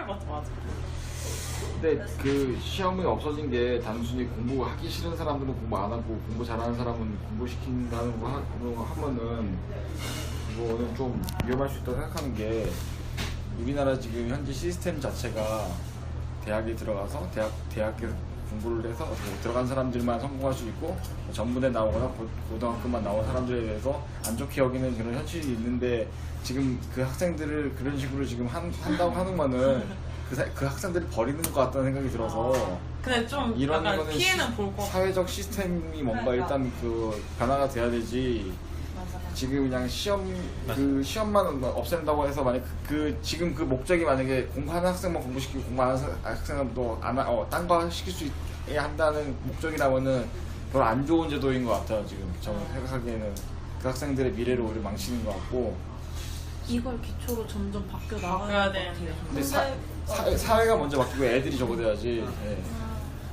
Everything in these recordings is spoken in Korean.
필요할 것 같아. 맞아. 근데 그 시험이 없어진 게 단순히 공부하기 싫은 사람들은 공부 안 하고 공부 잘하는 사람은 공부시킨다는 거 하면은 이거는 좀 위험할 수 있다고 생각하는 게 우리나라 지금 현재 시스템 자체가 대학에 들어가서 대학교 공부를 해서 들어간 사람들만 성공할 수 있고 전문에 나오거나 고등학교만 나온 사람들에 대해서 안 좋게 여기는 그런 현실이 있는데 지금 그 학생들을 그런 식으로 지금 한다고 하는 거는 그 학생들이 버리는 것 같다는 생각이 들어서 근데 좀 이런 약간 거는 피해는 볼 것 같아. 사회적 시스템이 뭔가 그러니까. 일단 그 변화가 돼야 되지. 지금 그냥 시험만 없앤다고 해서 만약 지금 그 목적이 만약에 공부하는 학생만 공부시키고 공부 안 하는 학생은 또 딴 거 시킬 수 있게 한다는 목적이라면은 별로 안 좋은 제도인 것 같아요. 지금 저는 생각하기에는 그 학생들의 미래를 오히려 망치는 것 같고. 이걸 기초로 점점 바뀌어 나가야 바뀌어야 될 것 같아요. 근데 사회가 먼저 바뀌고 애들이 적어돼야지. 예.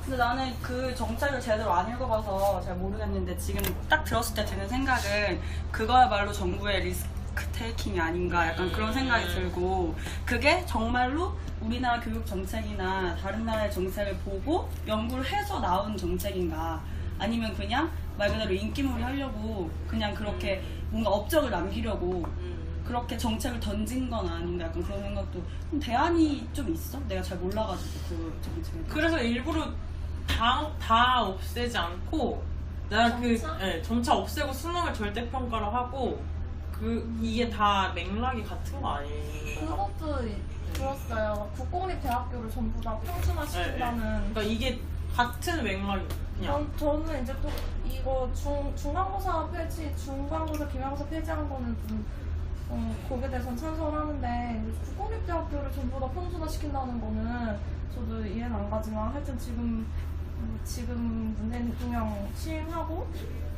근데 나는 그 정책을 제대로 안 읽어봐서 잘 모르겠는데 지금 딱 들었을 때 드는 생각은 그거야말로 정부의 리스크 테이킹이 아닌가 약간 그런 생각이 들고 그게 정말로 우리나라 교육 정책이나 다른 나라의 정책을 보고 연구를 해서 나온 정책인가 아니면 그냥 말 그대로 인기몰이 하려고 그냥 그렇게 뭔가 업적을 남기려고 그렇게 정책을 던진 건 아닌가 약간 그런 생각도 대안이 좀 있어? 내가 잘 몰라가지고 그 정책에 그래서 일부러 다 없애지 않고 내가 점차 없애고 수능을 절대평가를 하고 이게 다 맥락이 같은 거 아니에요? 그것도 들었어요. 국공립대학교를 전부 다 평준화시킨다는. 그러니까 이게 같은 맥락이 그냥. 저는 이제 또 이거 중간고사 기말고사 폐지한 거는 좀 거기에 대해서는 찬성을 하는데 국공립대학교를 전부 다 평준화시킨다는 거는 저도 이해는 안 가지만 하여튼 지금 문재인 대통령 취임하고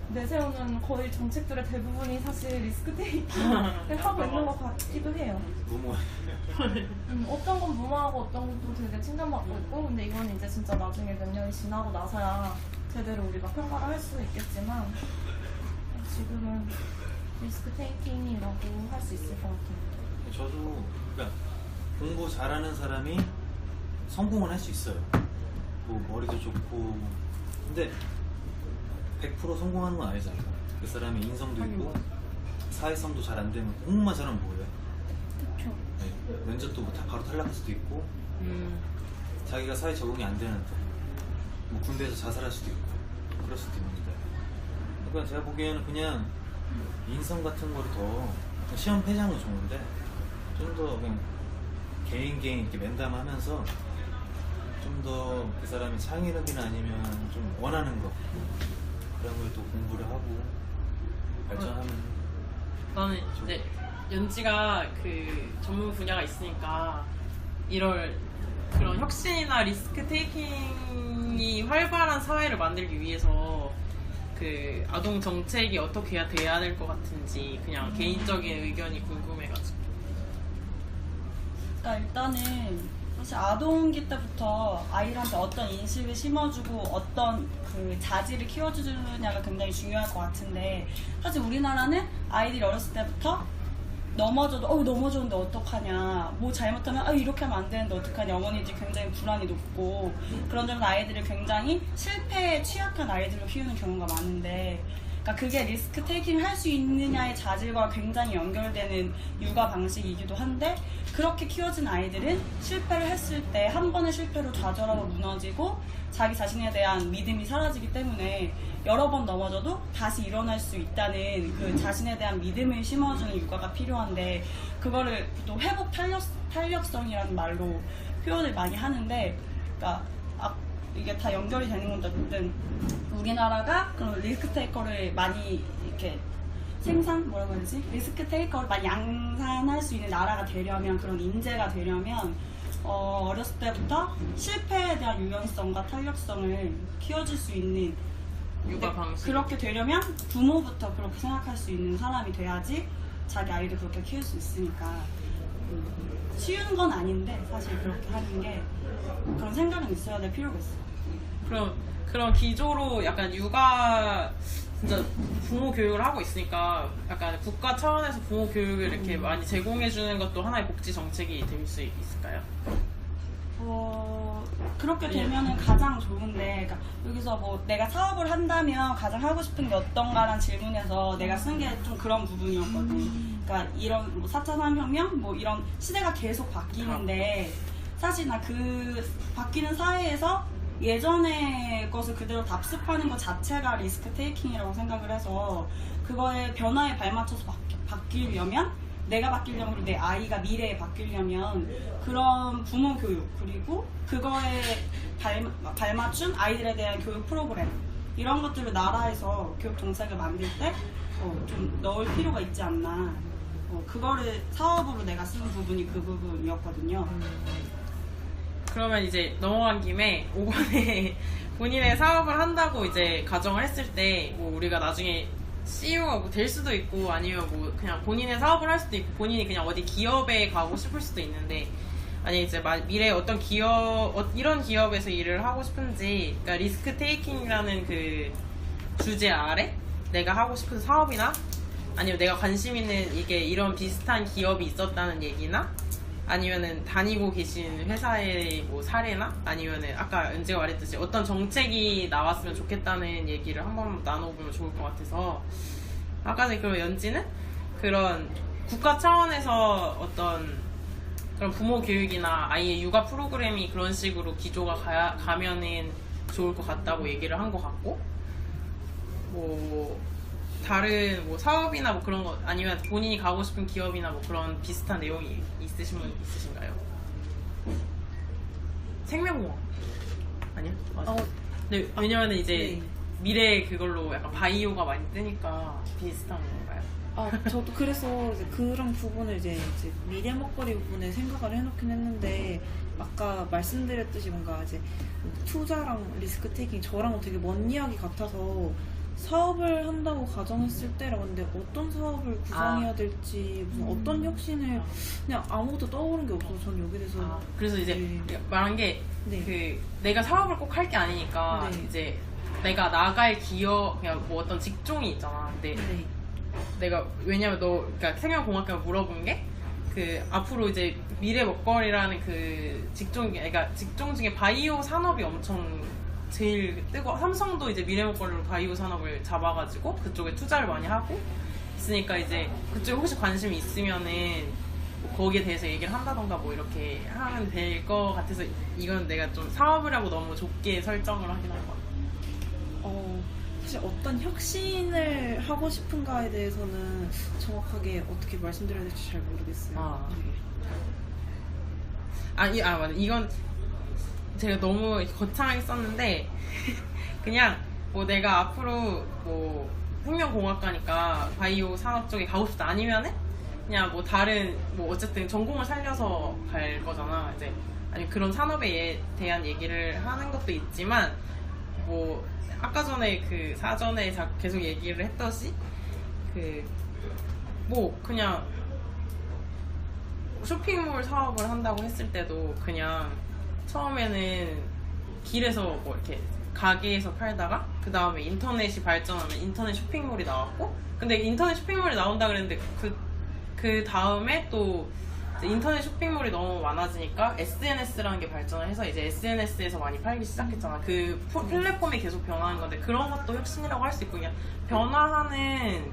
내세우는 거의 정책들의 대부분이 사실 리스크 테이킹을 하고 있는 것 같기도 해요. 무모. 어떤 건 무모하고 어떤 것도 되게 칭찬받고 있고 근데 이건 이제 진짜 나중에 몇 년이 지나고 나서야 제대로 우리가 평가를 할 수 있겠지만 지금은 리스크 테이킹이라고 할 수 있을 것 같아요. 저도 그러니까 공부 잘하는 사람이 성공을 할 수 있어요. 뭐 머리도 좋고 근데 100% 성공하는 건 아니잖아요. 그 사람이 인성도 있고 사회성도 잘 안 되면 공부만 잘하면 뭐예요? 그렇죠. 네, 면접도 뭐 다 바로 탈락할 수도 있고 자기가 사회 적응이 안 되는데 뭐 군대에서 자살할 수도 있고 그럴 수도 있는데 그러니까 제가 보기에는 그냥 인성 같은 거를 더 시험 폐지하는 건 좋은데 좀 더 그냥 개인 이렇게 면담하면서 좀 더 그 사람이 창의력이나 아니면 좀 원하는 거 그런 걸 또 공부를 하고 발전하면 나는 이제 연지가 그 전문 분야가 있으니까 그런 혁신이나 리스크 테이킹이 활발한 사회를 만들기 위해서 그 아동 정책이 어떻게 해야 돼야 될 것 같은지 그냥 개인적인 의견이 궁금해가지고. 그러니까 일단은 사실 아동기 때부터 아이들한테 어떤 인식을 심어주고 어떤 그 자질을 키워주느냐가 굉장히 중요할 것 같은데 사실 우리나라는 아이들이 어렸을 때부터 넘어져도 넘어졌는데 어떡하냐 뭐 잘못하면 이렇게 하면 안 되는데 어떡하냐 어머니들이 굉장히 불안이 높고 그런 점에서 아이들을 굉장히 실패에 취약한 아이들로 키우는 경우가 많은데 그러니까 그게 리스크 테이킹을 할 수 있느냐의 자질과 굉장히 연결되는 육아 방식이기도 한데 그렇게 키워진 아이들은 실패를 했을 때 한 번의 실패로 좌절하고 무너지고 자기 자신에 대한 믿음이 사라지기 때문에 여러 번 넘어져도 다시 일어날 수 있다는 그 자신에 대한 믿음을 심어주는 육아가 필요한데 그거를 또 회복 탄력성이라는 말로 표현을 많이 하는데 그러니까 이게 다 연결이 되는 건데 어쨌든 우리나라가 그런 리스크 테이커를 많이 이렇게 뭐라고 해야 되지? 리스크 테이커를 많이 양산할 수 있는 나라가 되려면 그런 인재가 되려면 어렸을 때부터 실패에 대한 유연성과 탄력성을 키워줄 수 있는 육아 방식. 그렇게 되려면 부모부터 그렇게 생각할 수 있는 사람이 돼야지 자기 아이를 그렇게 키울 수 있으니까 쉬운 건 아닌데 사실 그렇게 하는 게 그런 생각은 있어야 될 필요가 있어요. 그런 기조로 약간 육아 진짜 부모 교육을 하고 있으니까 약간 국가 차원에서 부모 교육을 이렇게 많이 제공해 주는 것도 하나의 복지 정책이 될 수 있을까요? 그렇게 되면은 가장 좋은데, 그러니까 여기서 뭐 내가 사업을 한다면 가장 하고 싶은 게 어떤가라는 질문에서 내가 쓴 게 좀 그런 부분이었거든. 그러니까 이런 뭐 4차 산업혁명 뭐 이런 시대가 계속 바뀌는데 사실 나 그 바뀌는 사회에서 예전의 것을 그대로 답습하는 것 자체가 리스크 테이킹이라고 생각을 해서 그거에 변화에 발맞춰서 바뀌려면 내가 바뀌려면 그리고 내 아이가 미래에 바뀌려면 그런 부모 교육 그리고 그거에 발맞춘 아이들에 대한 교육 프로그램 이런 것들을 나라에서 교육 정책을 만들 때 좀 넣을 필요가 있지 않나. 그거를 사업으로 내가 쓰는 부분이 그 부분이었거든요. 그러면 이제 넘어간 김에 5번에 본인의 사업을 한다고 이제 가정을 했을 때 뭐 우리가 나중에 CEO가 뭐 될 수도 있고 아니면 뭐 그냥 본인의 사업을 할 수도 있고 본인이 그냥 어디 기업에 가고 싶을 수도 있는데 아니 이제 미래에 어떤 기업 이런 기업에서 일을 하고 싶은지 그러니까 리스크 테이킹이라는 그 주제 아래 내가 하고 싶은 사업이나 아니면 내가 관심 있는 이게 이런 비슷한 기업이 있었다는 얘기나 아니면은 다니고 계신 회사의 뭐 사례나 아니면은 아까 은지가 말했듯이 어떤 정책이 나왔으면 좋겠다는 얘기를 한번 나눠보면 좋을 것 같아서 아까 전에 그럼 연지는 그런 국가 차원에서 어떤 그런 부모 교육이나 아이의 육아 프로그램이 그런 식으로 기조가 가면은 좋을 것 같다고 얘기를 한 것 같고 뭐 다른 뭐 사업이나 뭐 그런 거 아니면 본인이 가고 싶은 기업이나 뭐 그런 비슷한 내용이 있으신 분 있으신가요? 생명공학 아니요? 맞아. 네, 왜냐면은 이제 네. 미래에 그걸로 약간 바이오가 많이 뜨니까 비슷한 건가요? 저도 그래서 이제 그런 부분을 이제 미래 먹거리 부분에 생각을 해놓긴 했는데 아까 말씀드렸듯이 뭔가 이제 투자랑 리스크 테이킹 저랑 되게 먼 이야기 같아서 사업을 한다고 가정했을 때라고 했는데 어떤 사업을 구상해야 될지 무슨 어떤 혁신을 그냥 아무것도 떠오른 게 없어서 전 여기 대해서 그래서 이제 네. 말한 게 그 내가 사업을 꼭 할 게 아니니까 네. 이제 내가 나갈 기업 그냥 뭐 어떤 직종이 있잖아. 근데 네. 내가 왜냐면 그러니까 생명공학과 물어본 게 그 앞으로 이제 미래 먹거리라는 그 그러니까 직종 중에 바이오 산업이 엄청 제일 뜨거. 삼성도 이제 미래 먹거리로 바이오 산업을 잡아가지고 그쪽에 투자를 많이 하고 있으니까 이제 그쪽에 혹시 관심이 있으면은 뭐 거기에 대해서 얘기를 한다던가 뭐 이렇게 하면 될 것 같아서 이건 내가 좀 사업을 하고 너무 좁게 설정을 하긴 한 것 같아. 사실 어떤 혁신을 하고 싶은가에 대해서는 정확하게 어떻게 말씀드려야 될지 잘 모르겠어요. 맞아. 이건 제가 너무 거창하게 썼는데 그냥 뭐 내가 앞으로 뭐 생명공학과니까 바이오 산업 쪽에 가고 싶다 아니면은 그냥 뭐 다른 뭐 어쨌든 전공을 살려서 갈 거잖아. 이제 아니 그런 산업에 대한 얘기를 하는 것도 있지만 뭐 아까 전에 그 사전에 계속 얘기를 했듯이 그 뭐 그냥 쇼핑몰 사업을 한다고 했을 때도 그냥 처음에는 길에서 뭐 이렇게 가게에서 팔다가 그 다음에 인터넷이 발전하면 인터넷 쇼핑몰이 나왔고 근데 인터넷 쇼핑몰이 나온다 그랬는데 그 다음에 또 인터넷 쇼핑몰이 너무 많아지니까 SNS라는 게 발전을 해서 이제 SNS에서 많이 팔기 시작했잖아. 그 플랫폼이 계속 변하는 건데 그런 것도 혁신이라고 할 수 있고 그냥 변화하는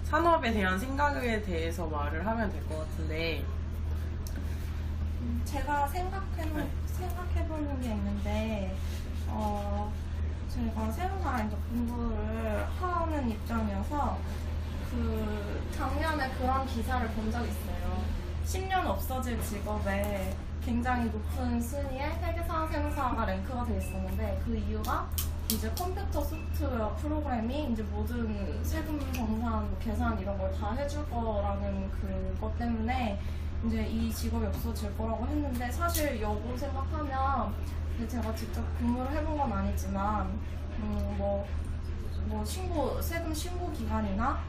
산업에 대한 생각에 대해서 말을 하면 될 것 같은데 제가 생각해보는 게 있는데, 제가 새로운 이제 공부를 하는 입장이어서, 작년에 그런 기사를 본 적이 있어요. 10년 없어질 직업에 굉장히 높은 순위에 세계사생사가 랭크가 돼 있었는데, 그 이유가 이제 컴퓨터 소프트웨어 프로그램이 이제 모든 세금 정산, 뭐 계산 이런 걸 다 해줄 거라는 그것 때문에 이제 이 직업이 없어질 거라고 했는데 사실 여고 생각하면 제가 직접 근무를 해본 건 아니지만 뭐 세금 신고 기간이나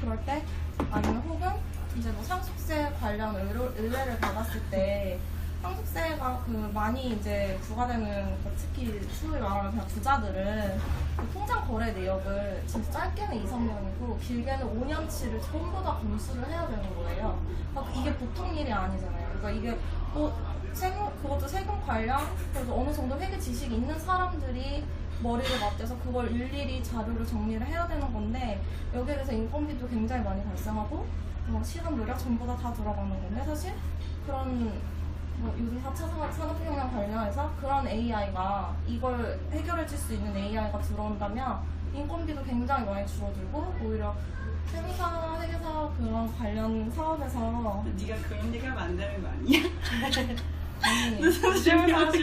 그럴 때 아니면 혹은 이제 뭐 상속세 관련 의뢰를 받았을 때 상속세가 많이 이제 부과되는 특히 소위 말하는 그냥 부자들은 그 통장 거래 내역을 진짜 짧게는 2~3년이고 길게는 5년치를 전부 다 검수를 해야 되는 거예요. 그러니까 이게 보통 일이 아니잖아요. 그러니까 이게 그것도 세금 관련 그래도 어느 정도 회계 지식이 있는 사람들이 머리를 맞대서 그걸 일일이 자료를 정리를 해야 되는 건데 여기에 대해서 인건비도 굉장히 많이 발생하고 시간 노력 전부 다 들어가는 건데 사실 그런 요즘 4차 산업혁명 관련해서 그런 AI가 이걸 해결해 줄 수 있는 AI가 들어온다면 인건비도 굉장히 많이 줄어들고 오히려 회사 그런 관련 사업에서 네가 그런 얘기를 만드는 거 아니야? 아니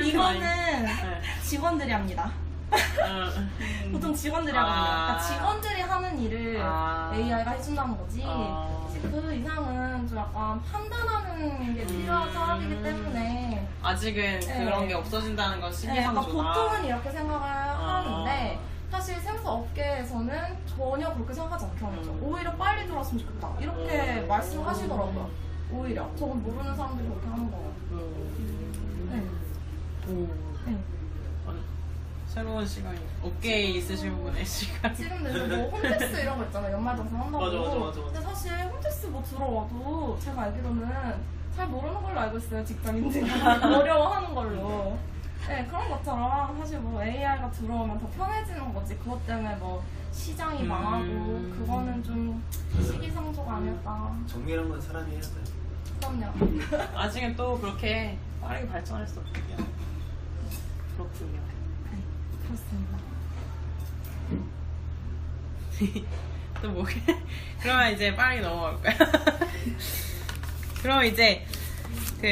이거는 네. 직원들이 합니다. 보통 직원들이 하거든요. 그러니까 직원들이 하는 일을 AI가 해준다는 거지. 사실 그 이상은 좀 약간 판단하는 게 필요한 사업이기 때문에 아직은 그런 게 없어진다는 건 약간 시기상조다. 보통은 이렇게 생각을 하는데 사실 생수 업계에서는 전혀 그렇게 생각하지 않게 하죠. 오히려 빨리 들어왔으면 좋겠다. 이렇게 말씀하시더라고요. 오히려 저건 모르는 사람들이 그렇게 하는 거예요. 네. 네. 새로운 시간이 업계에 있으신 분의 시간. 지금 뭐 홈택스 이런 거 있잖아요. 연말정산 한다고. 맞아. 근데 사실 홈택스 뭐 들어와도 제가 알기로는 잘 모르는 걸로 알고 있어요. 직장인들이 어려워하는 걸로. 네, 그런 것처럼 사실 뭐 AI가 들어오면 더 편해지는 거지. 그것 때문에 뭐 시장이 망하고 그거는 좀 시기상조가 아닐까. 정밀한 건 사람이 해야 돼. 그럼요. 아직은 또 그렇게 빠르게 발전할 수 없군요. 그렇군요. 그렇습니다. 또 뭐? 그러면 이제 빨리 넘어갈까요? 그럼 이제 그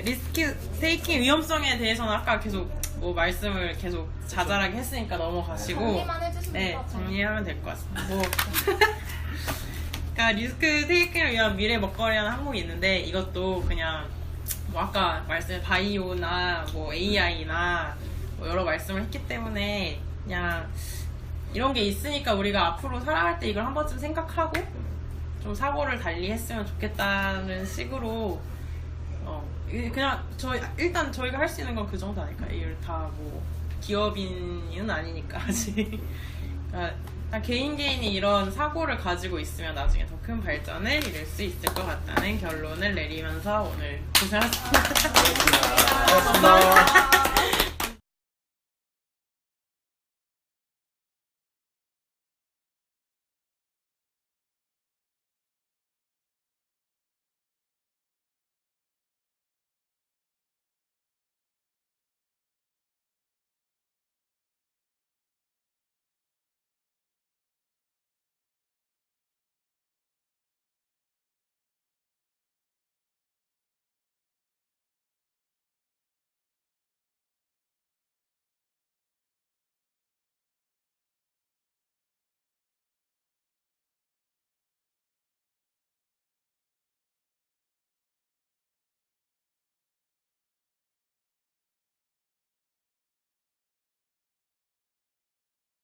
리스크 테이킹 위험성에 대해서는 아까 계속 뭐 말씀을 계속 자잘하게 했으니까 넘어가시고 정리만 해주시면 될 네, 것 같아요. 정리하면 될 것 같습니다. 뭐 그러니까 리스크 테이킹을 위한 미래 먹거리라는 항목이 있는데 이것도 그냥 뭐 아까 말씀해 바이오나 뭐 AI나 뭐 여러 말씀을 했기 때문에 그냥 이런 게 있으니까 우리가 앞으로 살아갈 때 이걸 한 번쯤 생각하고 좀 사고를 달리 했으면 좋겠다는 식으로 그냥 일단 저희가 할 수 있는 건 그 정도 아닐까요? 이걸 다 뭐 기업인은 아니니까 아직. 그러니까 개인이 이런 사고를 가지고 있으면 나중에 더 큰 발전을 이룰 수 있을 것 같다는 결론을 내리면서 오늘 고생하셨습니다. 고맙습니다.